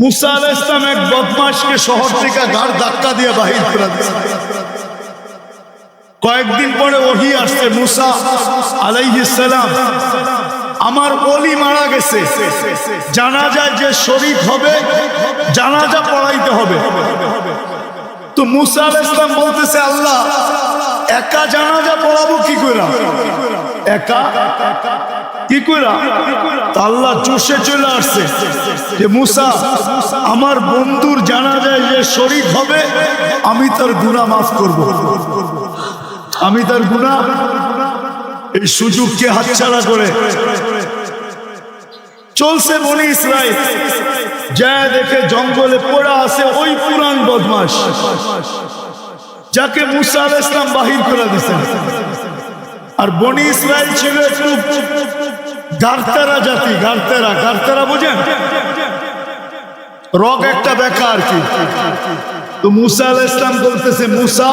মুসা আলাইহিস সালাম এক বদমাশকে শহর থেকে ঘাড় ধাক্কা দিয়ে বাহির করে দিয়েছে। কয়েকদিন পরে ওহী আসছে, মুসা আলাইহিস সালাম আমার ওলি মারা গেছে, জানাজায় যে শরীক হবে জানাজা পড়াইতে হবে। তো মুসা আলাইহিস সালাম বলতেছে, আল্লাহ একা জানাজা পড়াবো কি করে, একা কি করে? আল্লাহ চুষে চলে আসছে যে মুসা আমার বন্ধুর জানাজায় যে শরীক হবে আমি তার গুনাহ মাফ করব, আমি তার গুনাহ। এই সুযোগকে হাতছাড়া করে চলছে বনি ইসরাইল, যা দেখে জঙ্গলে পড়া আছে ওই পুরান বদমাশ যাকে মুসা আলাইহিস সালাম বাহির করে দিয়েছেন। আর বনি ইসরাইল ছিল একটু গারতারা জাতি, গারতারা বুঝেন, রগ একটা বেকা আর কি। তো মুসা আলাইহিস সালাম বলতেছে, মুসা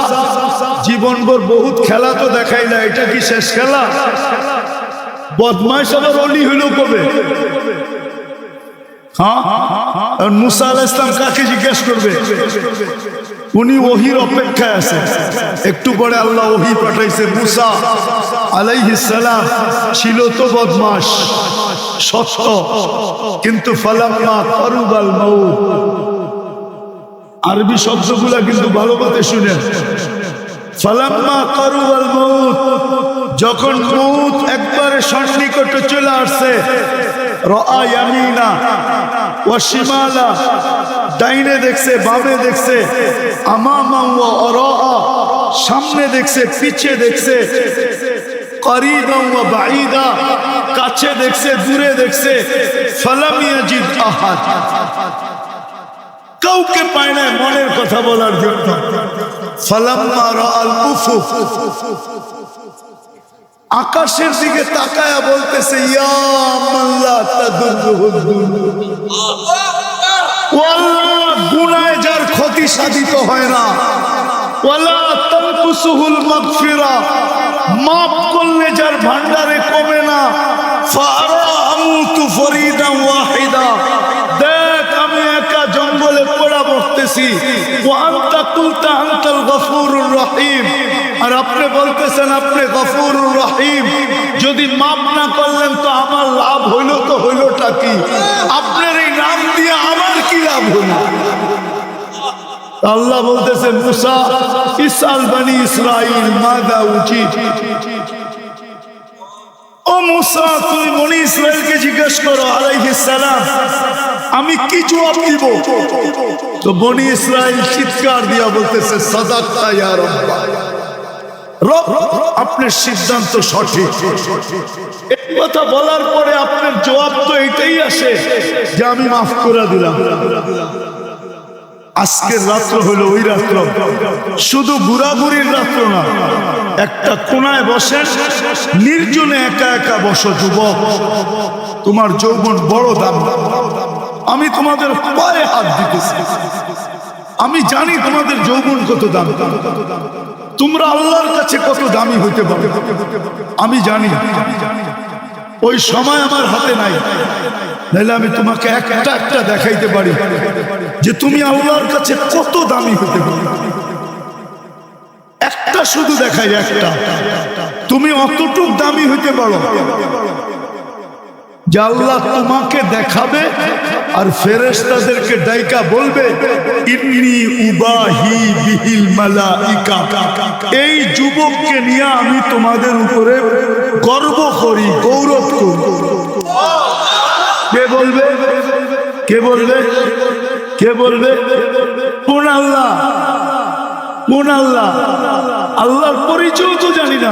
জীবনভর বহুত খেলা তো দেখাই না, এটা কি শেষ খেলা? বদমাশ আবার অলি হইল কবে? হ্যাঁ, মুসা আলাইহিস সালাম কাকে জিজ্ঞেস করবে? উনি ওহির অপেক্ষায় আছে। একটু পরে আল্লাহ ওহি পাঠাইছে, মুসা আলাইহিস সালাম ছিল তো বদমাশ সত্য, কিন্তু ফালাম্মা কারুবাল মাউত, আরবি শব্দগুলা কিন্তু ভালো মতো শুনেন। ফালাম্মা কারুবাল মাউত, যখন মউত একবারে সন্নিকটে চলে আসছে, রাআ ইয়ামিনা ওয়া শিমালা, ডাইনে দেখছে বামে দেখছে, আমামা ওয়া আরাআ, সামনে দেখছে পিছে দেখছে, করিবা ওয়া বাঈদা, কাছে দেখছে দূরে দেখছে, ফালাম ইয়াজিদ আহাদ, কাউকে পায় না মনের কথা বলার জন্য। ফালাম্মা রাআল উফুক, আকাশের দিকে তাকায়া বলতেছে, ইয়া মান লা তাদুররুহু ওয়াল্লাহ, গুনাহে যার ক্ষতি সাধিত হয় না, ওয়ালা তানকুসুহুল মাগফিরা, মাফ করলে যার ভান্ডারে কমে না, ফারা আমুতু ফরিদান ওয়াহিদা, দেখ আমি একা জঙ্গলে পড়া পড়তেছি, ওয়া আনতা কুলতা আনতাল গফুরুর রহিম, আর আপনি বলতেছেন আপনি গফুরুর রহিম, যদি মাফ না করলেন তো আমার লাভ হইল তো হইলটা কি? আপনার এই নাম দিয়ে আমার কি লাভ হইল? আল্লাহ বলতেছে, মুসা ইসআল বনি ইসরাইল মাযা উজিব, ও মুসা তুমি বনি ইসরাইলকে জিজ্ঞেস করো আলাইহিস সালাম আমি কি জবাব দিব। তো বনি ইসরাইল চিৎকার দিয়া বলতেছে, সাদাকতা ইয়া রাব্বা, রব আপনার সিদ্ধান্ত সঠিক। এই কথা বলার পরে আপনার জবাব তো এটাই আসে যে আমি মাফ করে দিলাম। আজকের রাত্র হলো ওই রাত্র, শুধু ঘোরাঘুরির রাত্র না, একটা কোনায় বসেন, নির্জনে একা একা বসো। যুবক, তোমার যৌবন বড় দাম, আমি তোমাদের পায়ে হাত দিতেছি, আমি জানি তোমাদের যৌবন কত দাম, তোমরা আল্লাহর কাছে কত দামি হইতে পারো আমি জানি। ওই সময় আমার হাতে নাই, নাহলে আমি তোমাকে একটা একটা দেখাইতে পারি যে তুমি আল্লাহর কাছে কত দামি হতে পারো। একটা শুধু দেখাই, একটা, তুমি অতটুক দামি হইতে পারো যে আল্লাহ তোমাকে দেখাবে আর ফেরেশতাদেরকে ডাইকা বলবে, ইন্নী উবাহি বিহিল মালাইকা, এই যুবককে নিয়ে আমি তোমাদের উপরে গর্ব করি, গৌরব করি। কে বলবে? কে বলবে? কে বলবে? কোন আল্লাহ? কোন আল্লাহ? আল্লাহর পরিচয় তো জানি না,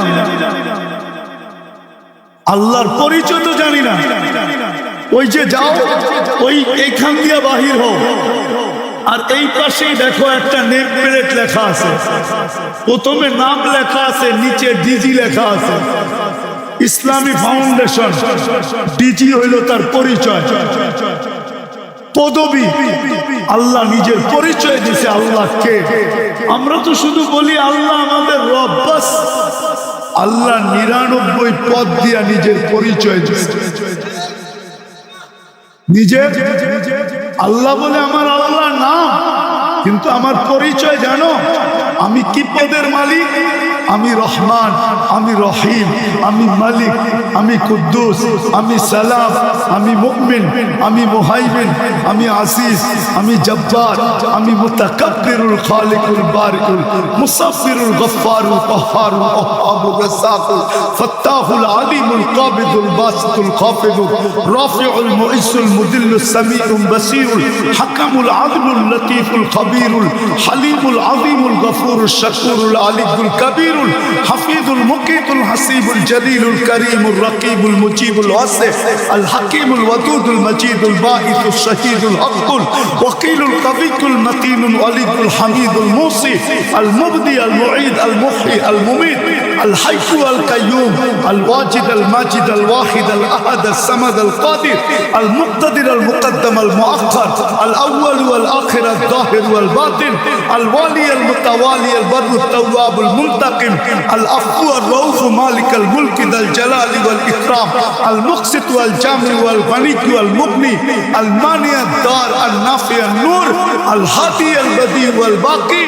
আল্লাহর পরিচয় তো জানি না। ওই যে যাও, ওই এইখান দিয়ে বাহির হও, আর এই পাশেই দেখো একটা নেম প্লেট লেখা আছে, প্রথমে নাম লেখা আছে, নিচে ডিজি লেখা আছে, ইসলামী ফাউন্ডেশন। ডিজি হইল তার পরিচয়, পদবী। আল্লাহ নিজের পরিচয় দিছে আল্লাহ কে। আমরা তো শুধু বলি আল্লাহ আমাদের রব, বাস। আল্লাহ 99 পদ দিয়া নিজের পরিচয় দিছে। নিজে আল্লাহ বলে আমার আল্লাহ নাম, কিন্তু আমার পরিচয় জানো আমি কি পদের মালিক? আমি রহমান, আমি রহিম, আমি মালিক, আমি কুদ্দুস, আমি সালাম, আমি মুমিন, আমি মুহাইমিন, আমি আসিস, আমি জব্বার, আমি মুতাকাব্বিরুল খালিকুল বারিকুল মুসাফিরুল গফফারুল কহ্হারুল ওয়াহ্হাবুর রাজ্জাকুল ফাত্তাহুল আলিমুল কাবিদুল বাসিতুল খাফিদুল রাফিউল মুইসুল মুদিল্লুস সামিউল বাসীরুল হাকামুল আদলুল লতীফুল খবীরুল হালিমুল আযীমুল গফুরুল শাকুরুল আলিয়ুল কবীর حفيظ المقيت الحسيب الجليل الكريم الرقيب المجيب الواسع الحكيم الودود المجيد الباعث الشهيد الحق الوكيل القوي المتين الولي الحميد الموصي المبدي المعيد المحيي المميت الحي القيوم الواجد الماجد الواحد الاحد الصمد القادر المقتدر المقدم المؤخر الاول والاخر الظاهر والباطن الوالي المتوالي البر التواب المنتقم العفو الرؤوف مالك الملك ذا الجلال والإكرام المقسط والجامع والغني والمغني المانع الدار النافع النور الهادي البديع والباقي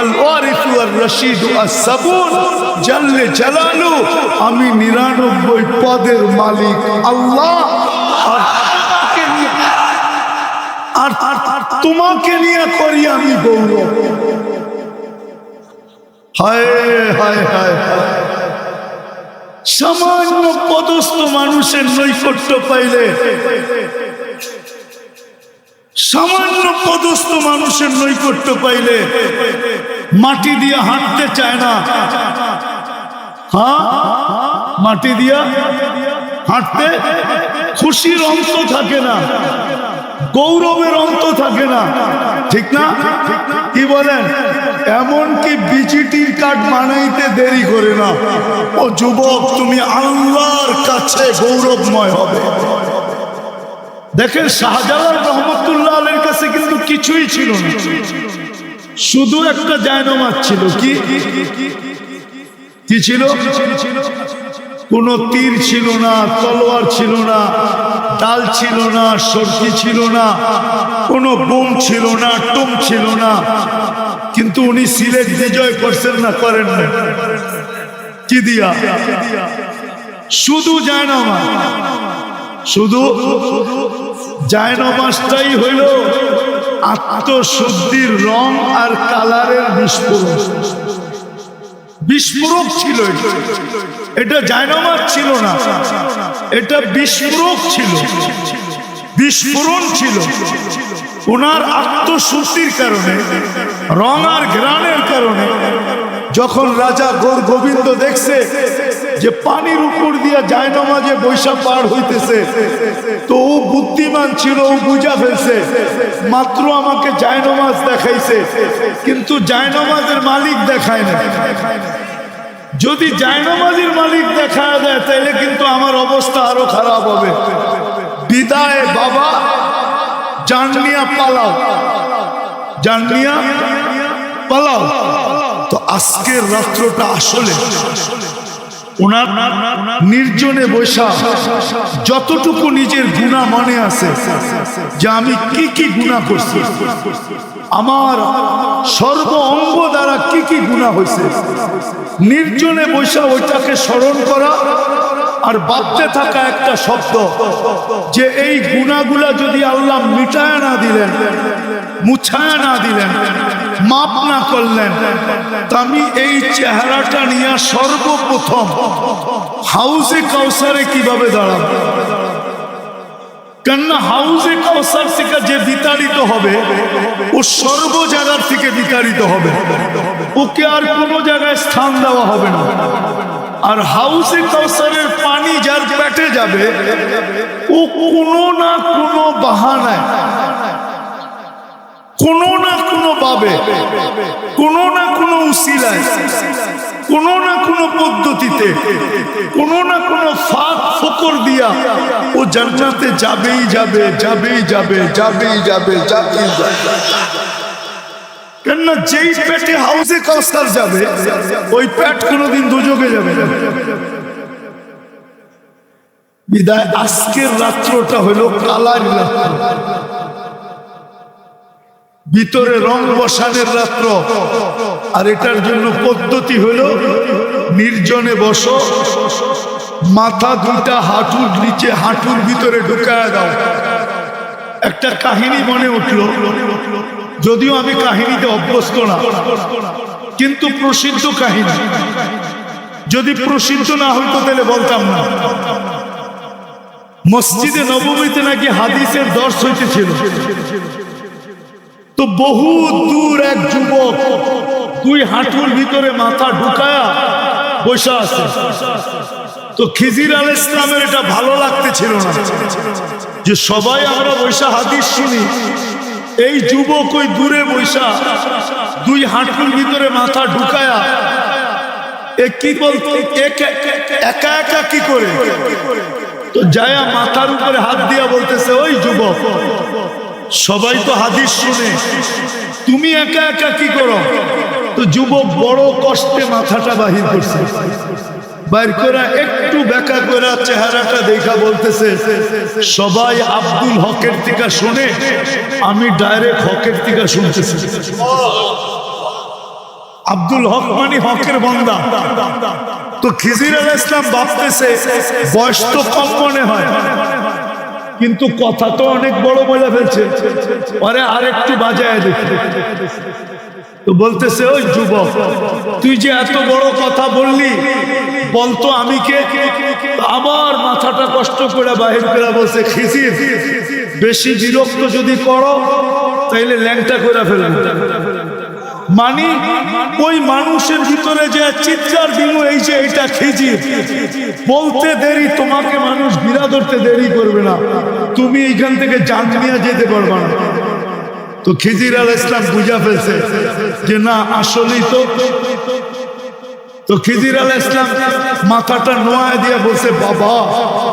الوارث والرشيد الصبور جل جلاله আমি 99 পদের মালিক আল্লাহ। আর তোমাকে নিয়ে করি আমি গৌরব। হায় হায় হায়, সামান্য পদস্থ মানুষের নৈকট্য পাইলে, সামান্য পদস্থ মানুষের নৈকট্য পাইলে মাটি দিয়ে হাঁটতে চায় না। হ্যাঁ, মাটি দিয়া হাঁটতে খুশির অন্ত থাকে না, গৌরবের অন্ত থাকে না, ঠিক না? কি বলেন? এমনকি বিজিটির কার্ড বানাইতে দেরি করে না। ও যুবক, তুমি আল্লাহর কাছে গৌরবময় হবে। দেখেন, শাহজালাল রহমতুল্লাহ আলাইহির কাছে কিন্তু কিছুই ছিল না, শুধু একটা জায়নামাজ ছিল। কি ছিল? কোনো তীর ছিল না, তলোয়ার ছিল না, ডাল ছিল না, সরকি ছিল না, কোনো বোম ছিল না, টোম ছিল না। কিন্তু উনি সিলেট বিজয় করছেন না, করেন না। কি দিয়া? শুধু জায়নামাজ। শুধু জায়নামাজটাই হইল আত্মশুদ্ধির রং আর কালারের বিস্ফোরণ। বিস্ফোরক ছিল এটা, জায়নামাজ ছিল না, এটা বিস্ফোরক ছিল, বিস্ফোরণ ছিল। ওনার আত্মশুদ্ধির কারণে, রং আর ঘ্রাণের কারণে যখন রাজা গৌর গোবিন্দ দেখছে যে পানির উপর দিয়া জায়নামাজে বৈশা পার হইতেছে, তো ও বুদ্ধিমান ছিল, ও বুঝা ফেলছে মাত্র আমাকে জায়নামাজ দেখাইছে, কিন্তু জায়নামাজের মালিক দেখায় না। যদি জায়নামাজের মালিক দেখা দেয় তাইলে কিন্তু আমার অবস্থা আরো খারাপ হবে। বিদায় বাবা, জানিয়া পালাও, জানিয়া পালাও। তো আজকের রাত্রটা আসলে ওনার নির্জনে বৈশা যতটুকু নিজের গুনাহ মনে আছে যে আমি কি কি গুনাহ করছি, আমার সর্ব অঙ্গ দ্বারা কি কি গুনাহ হয়েছে, নির্জনে বৈশা ওইটাকে স্মরণ করা আর বাদতে থাকা একটা শব্দ যে এই গুনাহগুলা যদি আল্লাহ মিটায় না দিলেন, মুছায় না দিলেন, মাপ না করলেন, তা আমি এই চেহারাটা নিয়ে সর্বপ্রথম হাউজে কাউসারে কিভাবে দাঁড়াবো? কেননা হাউজে কাউসার থেকে যে বিতাড়িত হবে ও সর্ব জায়গার থেকে বিতাড়িত হবে, ওকে আর কোনো জায়গায় স্থান দেওয়া হবে না। আর হাউজে কাউসারের পানি যার পেটে যাবে ও কোনো না কোনো বাহানায়, কোনো না কোনো ভাবে, কোনো না কোনো উসিলায়, কোনো না কোনো পদ্ধতিতে, কোনো না কোনো ফাঁক ফোকর দিয়া ও জান্নাতে যাবেই যাবে, যাবেই যাবে, যাবেই যাবে, যাবেই যাবে। কেননা যেই পেটে হাউজে কাউসার যাবে ওই পেট কোনোদিন দুজকে যাবে না। বিদায় আজকের রাত্রটা হলো কালার রাত্র, ভিতরে রং বসানের রাত্র। আর এটার জন্য পদ্ধতি হলো নির্জনে বসো, মাথা দুইটা হাঁটুর নিচে হাঁটুর ভিতরে ঢুকায় দাও। একটা কাহিনী মনে উঠলো, যদিও আমি কাহিনীতে অভ্যস্ত না, কিন্তু প্রসিদ্ধ কাহিনী। যদি প্রসিদ্ধ না হইতো তাহলে বলতাম না। মসজিদে নববীতে নাকি হাদিসের দর্শ হইতেছিল, তো বহু দূর এক যুবক দুই হাঁটুর ভিতরে মাথা ঢুকায়া বসে আছে। তো খিজির আলাইহিস সালামের এটা ভালো লাগতেছিল না যে সবাই আমরা বৈশা হাদিস শুনি, এই যুবক ওই দূরে বৈশা দুই হাঁটুর ভিতরে মাথা ঢুকায়া কি বলতো, একা একা কি করে? তো যায়া মাথার উপরে হাত দিয়া বলতেছে, ওই যুবক, সবাই তো হাদিস শুনে, তুমি একা একা কি করো? তো যুবক বড় কষ্টে মাথাটা বাহির করছে, বাইর করে একটু বেঁকা করে চেহারাটা দেখা বলতেছে, সবাই আব্দুল হকের থেকে শুনে, আমি ডাইরেক্ট হকের থেকে শুনতেছি। আব্দুল হক মানে হকের বান্দা। তো খিজির আলাইহিস সালাম ভাবতেছে বয়স তো কম মনে হয়, কিন্তু কথা তো অনেক বড় বলে ফেলছে, পরে আরেকটু বাজায় দেখতে। তো বলতেছে, ওই যুবক, তুই যে এত বড় কথা বললি, বলতো আমি কে? আবার মাথাটা কষ্ট করে বাহির করে বলছে, খিজির, বেশি বিরক্ত যদি করো তাইলে ল্যাংটা করে ফেলবে। মানে ওই মানুষের ভিতরে যে চিৎকার দিল, এই যে এটা খিজির, বলতে দেরি, তোমাকে মানুষ বিরা ধরতে দেরি করবে না, তুমি এইখান থেকে জান নিয়ে যেতে পারবে না। তো খিজির আলাইহিস সালাম বুঝা ফেলছে যে না, আসলেই তো খিজির আলাইহিস সালাম মাথাটা নোয়ায় দিয়ে বলছে, বাবা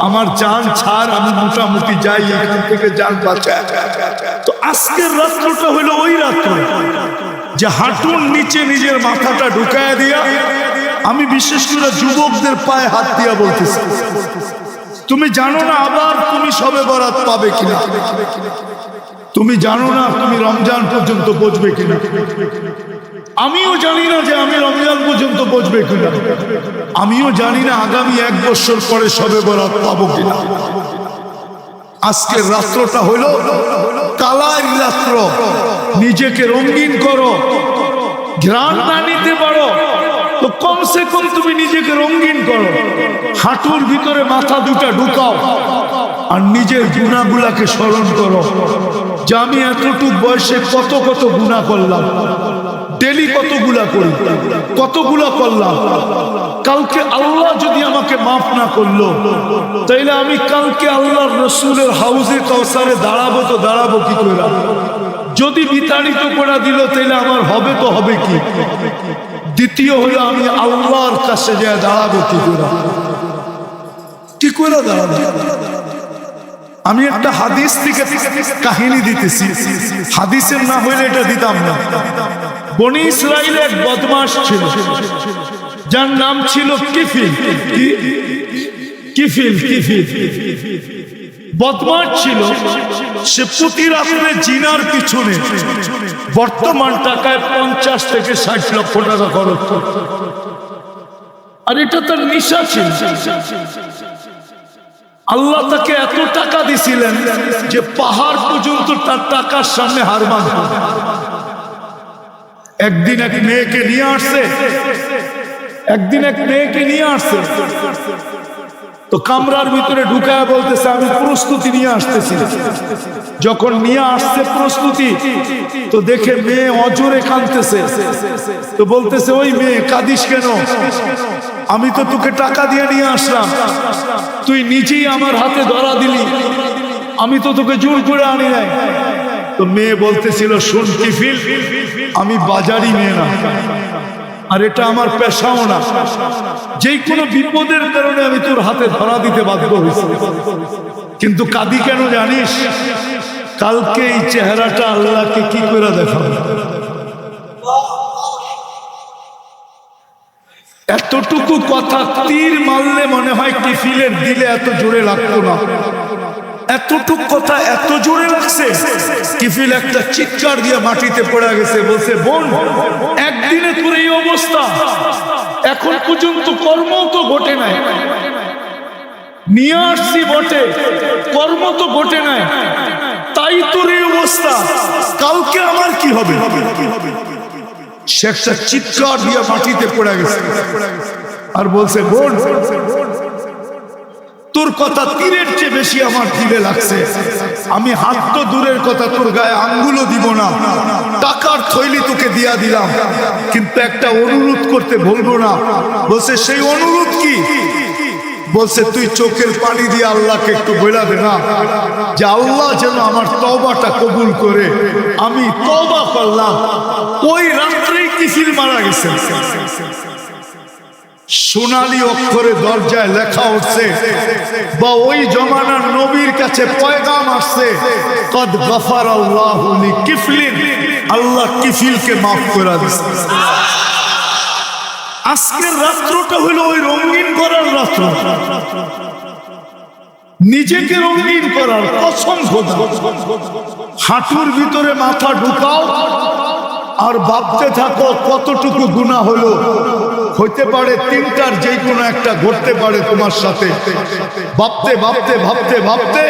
আমার জান ছাড়, আমি মোটামুটি যাই এখান থেকে, জান বাঁচা। তো আজকের রাত্রটা হলো ওই রাত্র যে হাঁটুর নিচে নিজের মাথাটা ঢুকায় দিয়া, আমি বিশেষ করে যুবকদের পায়ে হাত দিয়া বলতেছি, তুমি জানো না আবার তুমি শবে বরাত পাবে কিনা, তুমি জানো না তুমি রমজান পর্যন্ত পৌঁছবে কিনা, আমিও জানি না যে আমি রমজান পর্যন্ত পৌঁছবে কিনা, আমিও জানি না আগামী 1 বছর পরে শবে বরাত পাবো কিনা। আজকের রাত্রটা হলো কালার রাত্র, নিজেকে রঙিন করো। ঘ্রাণ না নিতে পারো তো কমসে কম তুমি নিজেকে রঙিন করো, হাঁটুর ভিতরে মাথা দুটা ঢুকাও, আর নিজের গুনাহগুলাকে স্মরণ করো যে আমি এতটুকু বয়সে কত কত গুনাহ করলাম, ডেলি কতগুলা করি, কতগুলা করলাম। কালকে আল্লাহ যদি আমাকে মাফ না করলো, তাইলে আমি কালকে আল্লাহর রসুলের হাউজে কাউসারে দাঁড়াবো, তো দাঁড়াবো কি করে? যদি বিতাড়িত করে দিল, তাইলে আমার হবে তো হবে কি? দ্বিতীয় হলো আমি আল্লাহর কাছে যায় দাঁড়াবো কি করে? কি করে দাঁড়াবো? আমি একটা হাদিস থেকে কাহিনী দিতেছি, হাদিসের না হইলে এটা দিতাম না। বনি ইসরাইলে এক বদমাশ ছিল, যার নাম ছিল কিফিল। কিফিল বদমাশ ছিল, সে প্রতি রাত্রে জিনার পিছনে বর্তমান টাকায় 50 থেকে 60 লক্ষ টাকা খরচ করত, আর এটা তার নেশা ছিল। আল্লাহ তাকে এত টাকা দিছিলেন যে পাহাড় পর্যন্ত তার টাকার সামনে হার মানত। একদিন এক মেয়েকে নিয়ে আসছে, তো কামরার ভিতরে ঢুকায় বলতেছে, আমি প্রস্তুতি নিয়ে আসতেছি। যখন নিয়ে আসছে প্রস্তুতি, তো দেখে মেয়ে অজরে কাঁদতেছে। তো বলতেছে, ওই মেয়ে কাঁদিস কেন? আমি তো তোকে টাকা দিয়ে নিয়ে আসলাম, তুই নিজেই আমার হাতে ধরা দিলি, আমি তো তোকে জোর করে আনি নাই। তো মেয়ে বলতেছিল, শোন কিফিল, আমি বাজারি মেয়ে না, আর এটা আমার পেশাও না, যে কোনো বিপদের কারণে আমি তোর হাতে ধরা দিতে বাধ্য হয়েছি। কিন্তু কাঁদি কেন জানিস? কালকে এই চেহারাটা আল্লাহকে কি করে দেখাবো? এতটুকু এতটুকু কথা তীর মারলে মনে হয় কিফিলের দিলে এত জোরে লাগতো না। এতটুক কথা এত জোরে লাগছে, কিফিল একটা চিৎকার দিয়ে মাটিতে পড়ে গেছে। বলছে, বোন, একদিনে তোর এই অবস্থা, এখন পর্যন্ত কর্ম তো ঘটে নাই। নিয়ে আসছি বটে, কর্ম তো ঘটে নাই, তাই তোর এই অবস্থা, কালকে আমার কি হবে? সে একটা চিৎকার দিয়ে মাটিতে পড়ে গেছে আর বলছে, বোন, তোর কথা তীরের চেয়ে বেশি আমার দিলে লাগছে। আমি হাত তো দূরের কথা, তোর গায়ে আঙ্গুলও দিব না, টাকার থৈলি তোকে দিয়া দিলাম, কিন্তু একটা অনুরোধ করতে বলবো না। বলছে, সেই অনুরোধ কি? বলছে, তুই চোখের পানি দিয়ে আল্লাহকে একটু বলে দে না, যে আল্লাহ যেন আমার তওবাটা কবুল করে। আমি তওবা করলাম। ওই রাত্রেই কিফিল মারা গেছে। সোনালী অক্ষরে দরজায় লেখা উঠছে, বা ওই জমানার নবীর কাছে পয়গাম আসছে, কদ গফারাল্লাহু লিকিফলিন, আল্লাহ কিফিলকে মাফ করে দিয়েছে। আজকের রাত্রটা হলো ওই রঙিন করার রাত্র, নিজেকে রঙিন করার। কসম খোদা, হাঁটুর ভিতরে মাথা ঢুকাও আর ভাবতে থাকো কতটুকু গুনাহ হলো। হইতে পারে তিনটার যে কোনো একটা ঘটতে পারে তোমার সাথে। ভাবতে ভাবতে ভাবতে ভাবতে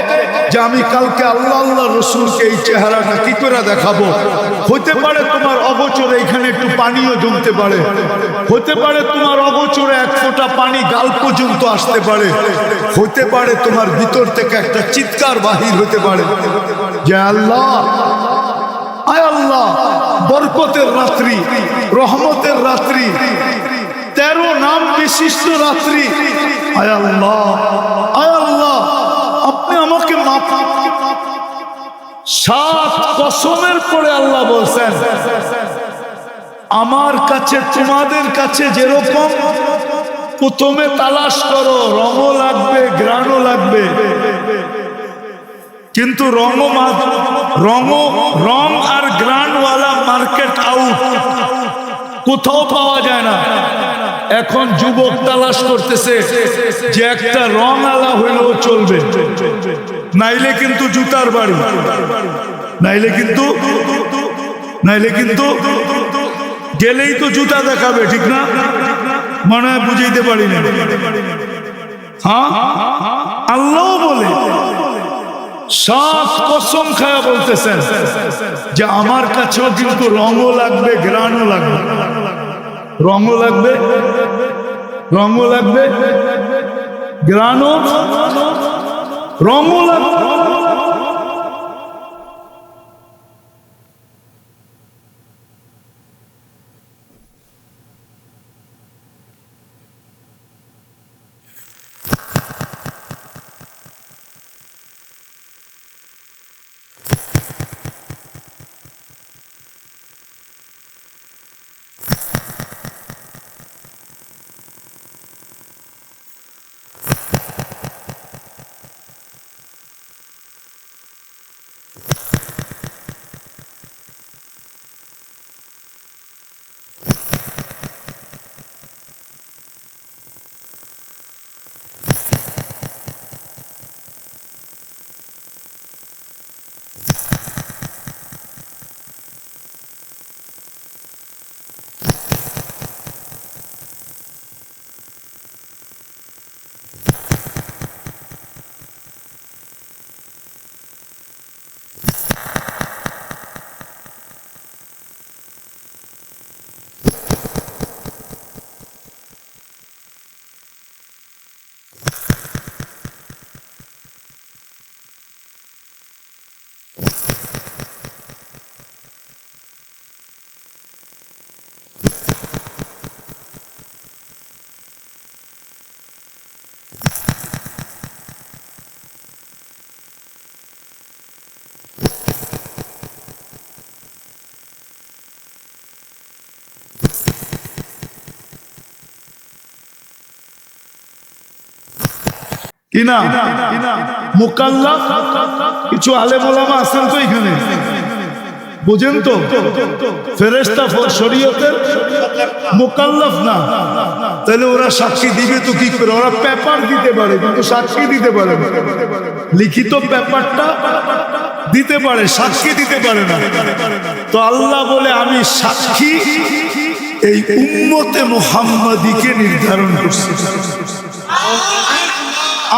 যে আমি কালকে আল্লাহ আল্লাহ রসুলকে এই চেহারাটা কি করে দেখাবো। হইতে পারে তোমার অগোচরে এখানে একটু পানিও জমতে পারে, হতে পারে তোমার অগোচরে এক ফোঁটা পানি গাল পর্যন্ত আসতে পারে, হতে পারে তোমার ভিতর থেকে একটা চিৎকার বাহির হতে পারে যে আল্লাহ, আয় আল্লাহ, বরকতের রাত্রি, রহমতের রাত্রি, 13 নাম বিশিষ্ট রাত্রি, আয় আল্লাহ, আয় আল্লাহ, আপনি আমাকে মাফ। 7 কসমের পরে আল্লাহ বলছেন, আমার কাছে তোমাদের কাছে যেরকম প্রথমে তালাশ করো, রঙও লাগবে, গ্রানও লাগবে, কিন্তু রং আর গ্রানওয়ালা মার্কেট আউট, কোথাও পাওয়া যায় না। এখন যুবক তালাশ করতেছে যে একটা রং আলা হইলেও চলবে, নাইলে কিন্তু জুতার বাড়ি, নাইলে কিন্তু গেলেই তো জুতা দেখাবে, ঠিক না? মনে হয় বুঝাইতে পারি না। হ্যাঁ, আল্লাহ বলে 7 কসম খায়া বলতেছেন যে আমার কাছেও কিন্তু রঙও লাগবে, গ্রানও লাগবে, রঙও লাগবে, রঙও লাগবে, গ্রানও, রঙও লাগবে। কিনা মুকাল্লাফ কিছু আলেম ওলামা আছেন তো এখানে, বুঝেন তো? ফেরেশতা শরীয়তের মুকাল্লাফ না, তাহলে ওরা সাক্ষী দিবে তো কি করে? ওরা পেপার দিতে পারে কিন্তু সাক্ষী দিতে পারে না। লিখিত পেপারটা দিতে পারে, সাক্ষী দিতে পারে না। তো আল্লাহ বলে আমি সাক্ষী এই উম্মতে মুহাম্মাদীকে নির্ধারণ করছি।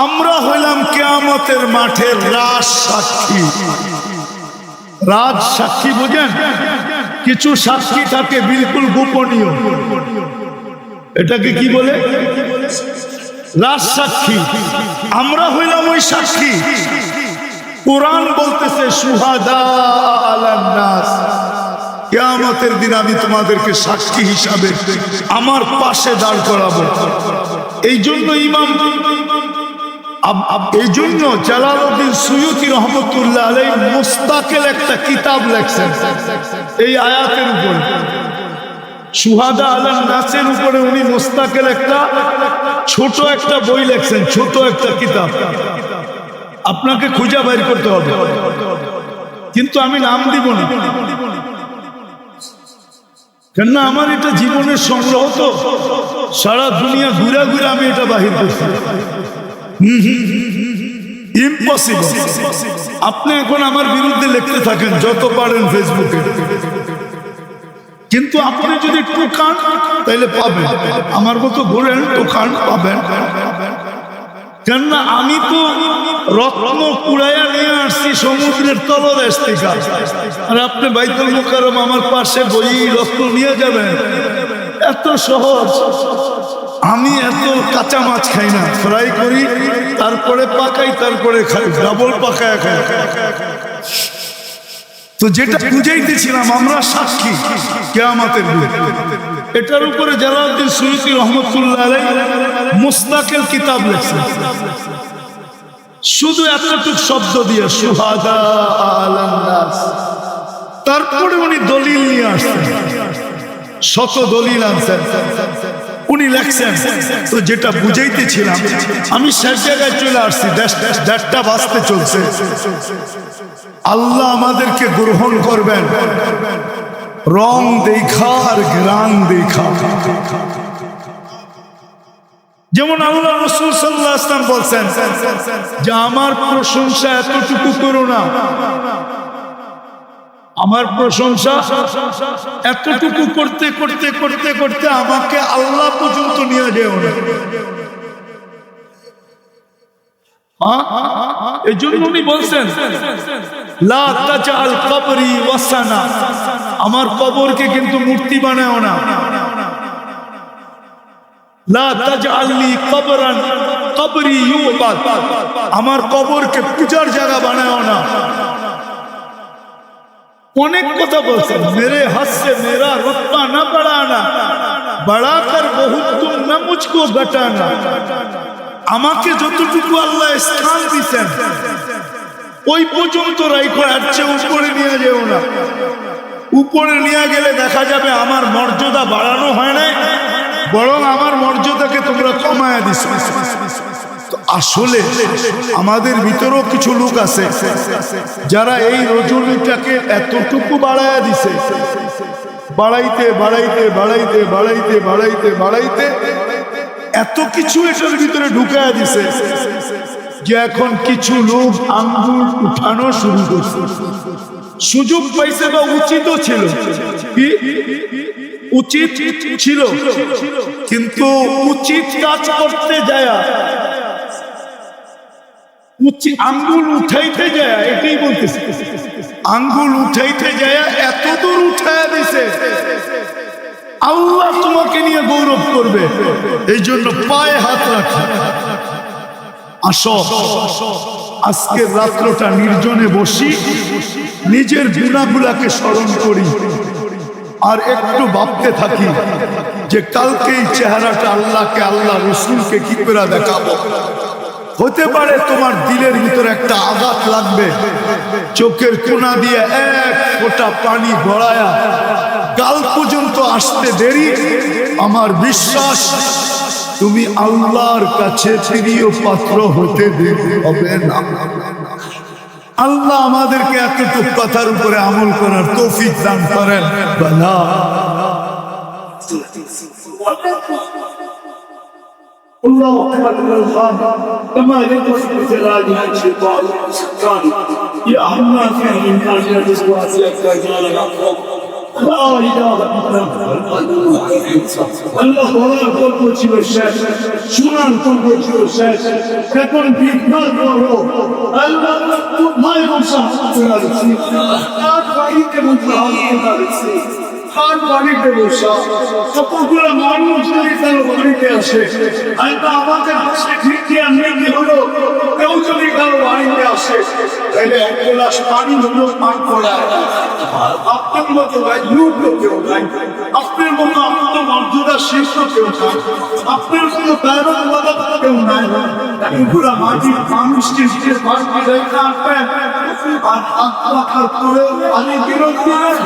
আমরা হইলাম কিয়ামতের মাঠের রাজ সাক্ষী। রাজ সাক্ষী বোঝেন? কিছু সাক্ষী থাকে বিলকুল গোপনীয়, এটাকে কি বলে? রাজ সাক্ষী। আমরা হইলাম ওই সাক্ষী। কোরআন বলতেছে শুহাদা আলান নাস, কিয়ামতের দিন আমি তোমাদেরকে সাক্ষী হিসাবে আমার পাশে দাঁড় করাবো। এই জন্য এই জন্য জালালউদ্দিন সুয়ুতী রহমতুল্লাহ আলাইহি মুস্তাকিল একটা কিতাব লেখছেন এই আয়াতের উপরে, শুহাদা আলান নাসের উপরে। উনি মুস্তাকিল একটা ছোট একটা বই লেখছেন, ছোট একটা কিতাব। আপনাকে খুঁজে বাইর করতে হবে, কিন্তু আমি নাম দিব না, কেননা আমার এটা জীবনের সংগ্রহ, তো সারা দুনিয়া ঘুরে ঘুরে আমি এটা বাহির করছি। ইম্পসিবল। আপনি এখন আমার বিরুদ্ধে লিখতে থাকেন যত পারেন ফেসবুকে, কিন্তু আপনি যদি টোকান তাইলে পাবেন, আমার মতো ঘুরেন টোকান পাবেন। কেননা আমি তো রত্ন কুড়াইয়া নিয়ে আসছি সমুদ্রের তলদেশ থেকে, আর আপনি বাইতুল মুকাররম আমার পাশে বই রত্ন নিয়ে যাবেন? এত সহজ। আমি এত কাঁচা মাছ খাই না, ফ্রাই করি, তারপরে পাকাই, তারপরে খাই, ডাবল পাকায় খাই। তো যেটা বুঝাইতেছিলাম, আমরা সাক্ষী কিয়ামতের দিন। এটার উপরে জালালউদ্দিন সুয়ুতী রহমতুল্লাহ আলাইহি মুস্তাকিল কিতাব লিখছেন, শুধু এতটুকু শব্দ দিয়ে শুহাদা আলান নাস। তারপরে উনি দলিল নিয়ে আসছেন, শত দলিল আনছেন, উনি লেখছেন। তো যেটা বুঝাইতেছিলাম, আমি শেষ জায়গায় চলে আসছি, দেশটা বাঁচতে চলছে। আল্লাহ আমাদেরকে গ্রহণ করবেন রং দেখা আর গ্রাম দেখা। যেমন আল্লাহ রাসূল সাল্লাল্লাহু আলাইহি ওয়াসাল্লাম বলছেন যে আমার প্রশংসা এতটুকু করো না, আমার প্রশংসা এতটুকু করতে করতে করতে করতে আমাকে আল্লাহ পর্যন্ত নিয়ে যেও না। এই জন্য উনি বলছেন লা তাজআল কবরি ওয়াসানা, আমার কবরকে কিন্তু মূর্তি বানাও না। লা তাজআলনি কবরান কবরি ইউবাদ, আমার কবরকে পূজার জায়গা বানাও না। অনেক কথা বলছেন। মেরে হাত সে মেরা রুতবা না বাড়ানা, বাড়াকর বহুত তুম না মুঝকো ঘটানা। আমাকে যতটুকু আল্লাহ স্থান দিয়েছেন ওই পর্যন্ত রাখো, এর চেয়ে উপরে নিয়ে যেও না। উপরে নিয়ে গেলে দেখা যাবে আমার মর্যাদা বাড়ানো হয় না, বরং আমার মর্যাদাকে তোমরা কমায়া দিছো। আসলে আমাদের ভিতরেও কিছু লোক আছে যারা এই রজনীটাকে এতটুকু বাড়ায়া দিছে, বাড়াইতে বাড়াইতে বাড়াইতে বাড়াইতে বাড়াইতে বাড়াইতে এত কিছু এটার ভিতরে ঢুকায়া দিছে যে এখন কিছু লোক আঙ্গুল উঠানো শুরু করছে। সুযোগ পাইছে বা উচিতও ছিল, উচিত ছিল, কিন্তু উচিত কাজ করতে যায় আঙ্গুল উঠাইতে যায়, এটাই বলতেছে, আঙ্গুল উঠাইতে যায় এত দূর উঠায়া দিছে। আল্লাহ তোমাকে নিয়ে গৌরব করবে, এই জন্য পায়ে হাত রাখা। আসো আজকের রাত্রটা নির্জনে বসি, নিজের গুনাহগুলোকে স্মরণ করি, আর একটু ভাবতে থাকি যে কালকে এই চেহারাটা আল্লাহকে, আল্লাহ রসুলকে কি করে দেখাবো। হতে পারে তোমার দিলের ভিতরে একটা আঘাত লাগবে, চোখের কোনা দিয়ে এক ফোঁটা পানি গড়ায়া গাল পর্যন্ত আসতে দেরি। আমার বিশ্বাস তুমি আল্লাহর কাছে প্রিয় পাত্র হতে দেরি হবে না। আল্লাহ আমাদেরকে এতটুকু কথার উপরে আমল করার তৌফিক দান করেন। الله أكبر الله كما يدرس بجلال الشيطان والسكان يا أحمد من كان واسعك جلال الأقرب لا إله إلا الله ولا قلب ছিল শেষ শোনার কল্প ছিল শেষ এখন বিঘ্নার করো আল্লাহ তোমায় বসা করেছি আর বাড়িতে বসা খান বাড়িতে বসা কতগুলো মানুষ যদি তার বাড়িতে আসে আল্লাহ আমাদের পাশে খিড়কি আনলে কি হলো কেউ যদি কারো বাড়িতে আসে তাহলে এক গ্লাস পানি হলো পান করা আপনার মতো লুট কেউ নাই আপনার মতো আত্মমর্যাদা শীর্ষ কেউ নাই আপনার মতো গায়রতওয়ালা কেউ নাই এগুলা মাটির মানুষকে যে বাড়িতে রেখে আসবেন আর আত্মাখার করে পানি বিরোধ দিলেন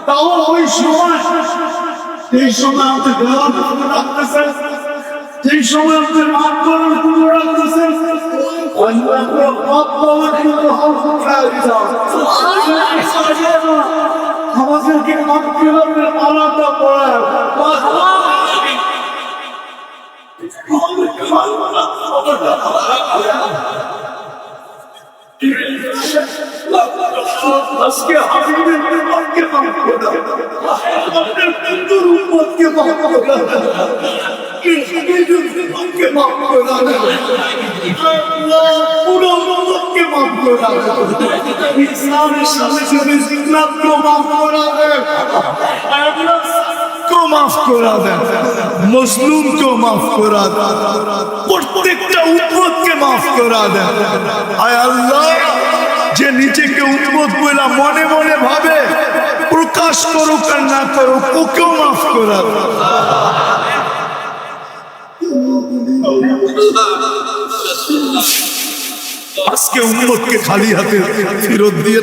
তাও ওই সময় এই সময় আপনি গলার পুরো রাখতেছেন এই সময় আপনি মাঠ করার পুরো রাখতেছেন আমাদেরকে মাঠ করার আলাদা পড়ায় আজকে হাবিবের উম্মতকে মাফ করে দাও আপনার বন্ধুর উম্মতকে মাফ করে দাও উম্মতকে মাফ করে দাও আল্লাহ পুরো উম্মতকে মাফ করে দাও ইসলামের সাথে সাথে জিন্নাতকে মাফ করে দাও আল্লাহ को माफ करा दे मजलूम को माफ करा दे प्रत्येकটা উম্মতকে মাফ করা দে আয় আল্লাহ যে নিজেকে উম্মত বলে মনে মনে ভাবে প্রকাশ করুক আর না করুক ওকেও মাফ করা দে আজকে উম্মতকে খালি হাতে ফেরত দিয়ে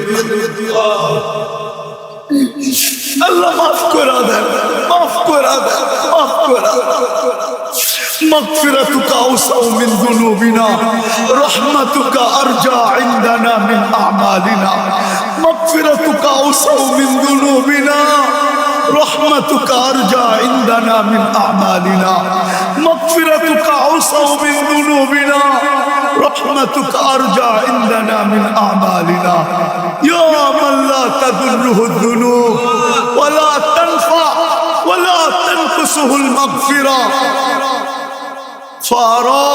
আল্লাহ মাফ করা দেন মাফ করা দেন মাফ করা مغفرتك أوسع من ذنوبنا رحمتك أرجى عندنا من أعمالنا مغفرتك أوسع من ذنوبنا رحمتك أرجى عندنا من أعمالنا مغفرتك أوسع من ذنوبنا رحمتك أرجى عندنا من أعمالنا يا من لا تضره الذنوب ولا تنفع ولا تنقصه المغفرة فارا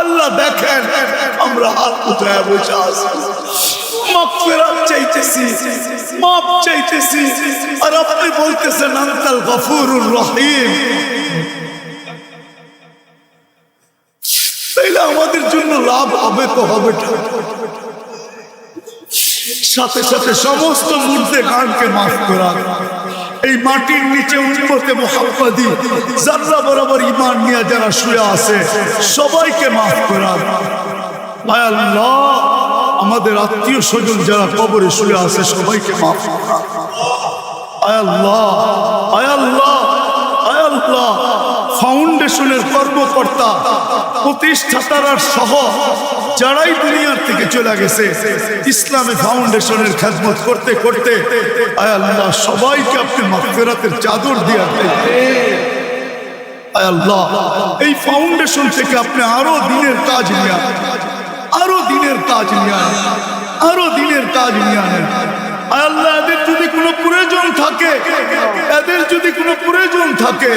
الله দেখেন আমরা হাত উঠায় বসে আছি মাগফিরাত চাইতেছি মাপ চাইতেছি আর আপনি বলতেছেন আনতাল গফুরুর রহিম তাইলে আমাদের জন্য লাভ হবে তো হবে সাথে সাথে সমস্ত মুর্দে গানকে মাফ করা এই মাটির নিচে উম্মতে মুহাম্মাদি যারা বরাবর ঈমান নিয়ে যারা শুয়ে আছে সবাইকে মাফ করা আয় আল্লাহ আমাদের আত্মীয় স্বজন যারা কবরে শুয়ে আছে সবাইকে মাফ করা আয় আল্লাহ আয় আল্লাহ আয় আল্লাহ ফাউন্ডেশনের কর্মকর্তা প্রতিষ্ঠাতার সহ যারাই দুনিয়ার থেকে চলে গেছে ইসলামী ফাউন্ডেশনের খেদমত করতে করতে আয় আল্লাহ সবাইকে আপনি মাগফিরাতের চাদর দিয়ে আয় আল্লাহ এই ফাউন্ডেশন থেকে আপনি আরো দিনের কাজ নিয়ে আরো দিনের কাজ নিয়ে আরো দিনের কাজ নিয়ে আনেন আল্লাহ এদের যদি কোনো প্রয়োজন থাকে এদের যদি কোনো প্রয়োজন থাকে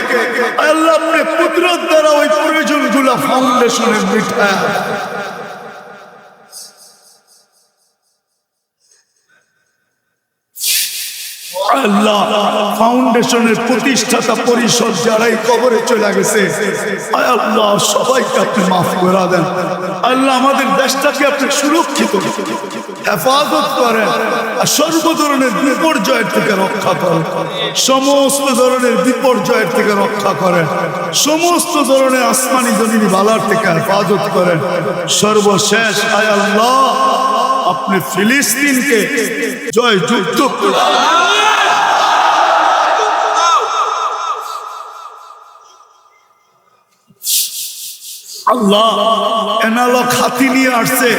আল্লাহ আপনি কুদরত দ্বারা ওই প্রয়োজনগুলো ফাউন্ডেশনে মিটায় আল্লাহ ফাউন্ডেশনের প্রতিষ্ঠাতা পরিষদ যারাই কবরে চলে গেছে আল্লাহ সবাইকে আপনি মাফ করে দেন আল্লাহ আমাদের দেশটাকে আপনি সুরক্ষিত হেফাজত করেন আর সর্ব ধরনের বিপর্যয়ের থেকে রক্ষা করেন সমস্ত ধরনের বিপর্যয়ের থেকে রক্ষা করেন সমস্ত ধরনের আসমানি জমিনি বালার থেকে হেফাজত করেন সর্বশেষ আয় আল্লাহ আপনি ফিলিস্তিনকে জয় যুক্ত করেন আল্লাহ এনালক হাতি নিয়ে আসছে,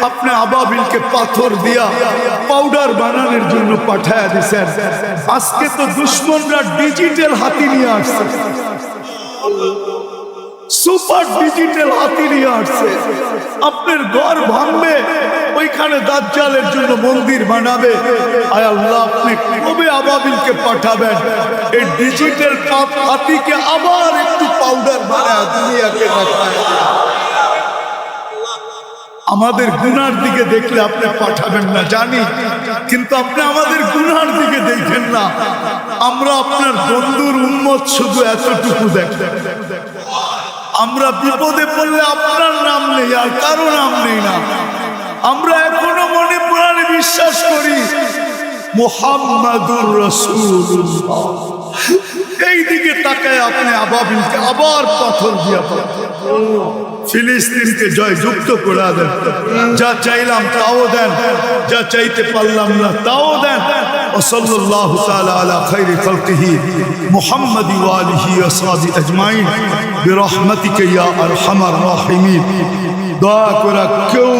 আপনি আবাবিলকে পাথর দিয়া পাউডার বানানোর জন্য পাঠায়া দিছেন। আজকে তো দুশ্মনরা ডিজিটাল হাতি নিয়ে আসছে, সুপার ডিজিটাল হাতি নিয়ে আসছে। আপনার ঘর ভাঙবে, ওইখানে দাজ্জালের জন্য মন্দির বানাবে। আয় আল্লাহ, আপনি কবে আবাবিলকে পাঠাবেন এই ডিজিটাল হাতিকে আবার একটু পাউডার বানায় দুনিয়াকে দেখায়? আমাদের গুনার দিকে দেখলে আপনি পাঠাবেন না জানি, কিন্তু আপনি আমাদের গুনার দিকে দেখেন না। আমরা আপনার বন্ধুর উম্মত, শুধু এতটুকু দেখেন। আমরা বিপদে পড়লে আপনার নাম নেই, আর কারো নাম নেই না। আমরা এখনো মনে প্রাণে বিশ্বাস করি মুহাম্মাদুর রাসূলুল্লাহ। এই দিকে তাকায় আপনি আবাবিলকে আবার পাথর দিয়া ফিলিস্তিনকে জয়যুক্ত করে দেন। যা চাইলাম তাও দেন, যা চাইতে পারলাম না তাও দেন। وصلى الله تعالى على خير خلقه محمد وآله وصحبه أجمعين برحمتك يا أرحم الراحمين। দয়া করে কেউ